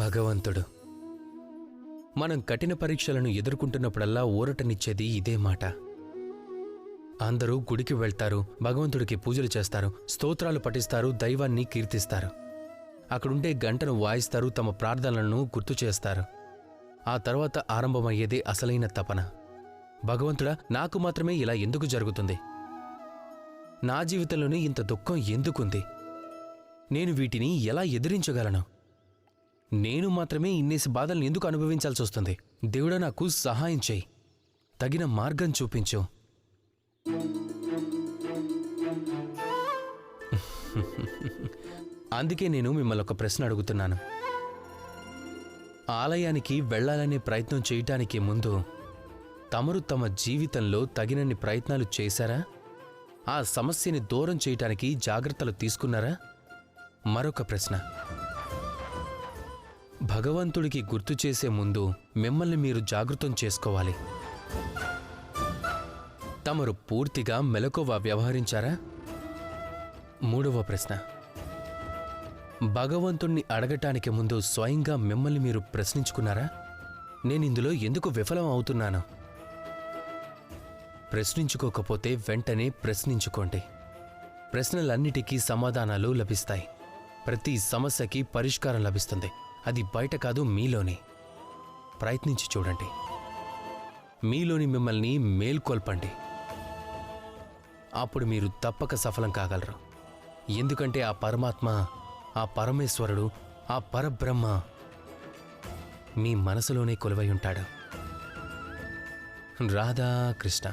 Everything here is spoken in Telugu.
భగవంతుడు మనం కఠిన పరీక్షలను ఎదుర్కొంటున్నప్పుడల్లా ఊరటనిచ్చేది ఇదే మాట. అందరూ గుడికి వెళ్తారు, భగవంతుడికి పూజలు చేస్తారు, స్తోత్రాలు పఠిస్తారు, దైవాన్ని కీర్తిస్తారు. అక్కడుండే గంటను వాయిస్తారు, తమ ప్రార్థనలను గుర్తు చేస్తారు. ఆ తర్వాత ఆరంభమయ్యేదే అసలైన తపన. భగవంతుడా, నాకు మాత్రమే ఇలా ఎందుకు జరుగుతుంది? నా జీవితంలోనే ఇంత దుఃఖం ఎందుకుంది? నేను వీటిని ఎలా ఎదిరించగలను? నేను మాత్రమే ఇన్నేసి బాధల్ని ఎందుకు అనుభవించాల్సి వస్తుంది? దేవుడా, నాకు సహాయం చేయి, తగిన మార్గం చూపించు. అందుకే నేను మిమ్మల్ని ఒక ప్రశ్న అడుగుతున్నాను. ఆలయానికి వెళ్లాలనే ప్రయత్నం చేయటానికి ముందు తమరు తమ జీవితంలో తగినన్ని ప్రయత్నాలు చేశారా? ఆ సమస్యని దూరం చేయటానికి జాగ్రత్తలు తీసుకున్నారా? మరొక ప్రశ్న, భగవంతుడికి గుర్తు చేసే ముందు మిమ్మల్ని మీరు జాగృతం చేసుకోవాలి. తమరు పూర్తిగా మెలకువ వ్యవహరించారా? మూడవ ప్రశ్న, భగవంతుణ్ణి అడగటానికి ముందు స్వయంగా మిమ్మల్ని మీరు ప్రశ్నించుకున్నారా? నేనిందులో ఎందుకు విఫలం అవుతున్నాను? ప్రశ్నించుకోకపోతే వెంటనే ప్రశ్నించుకోండి. ప్రశ్నలన్నిటికీ సమాధానాలు లభిస్తాయి. ప్రతి సమస్యకి పరిష్కారం లభిస్తుంది. అది బయట కాదు, మీలోనే. ప్రయత్నించి చూడండి. మీలోని మిమ్మల్ని మేల్కొల్పండి. అప్పుడు మీరు తప్పక సఫలం కాగలరు. ఎందుకంటే ఆ పరమాత్మ, ఆ పరమేశ్వరుడు, ఆ పరబ్రహ్మ మీ మనసులోనే కొలువై ఉంటాడు. రాధా కృష్ణ.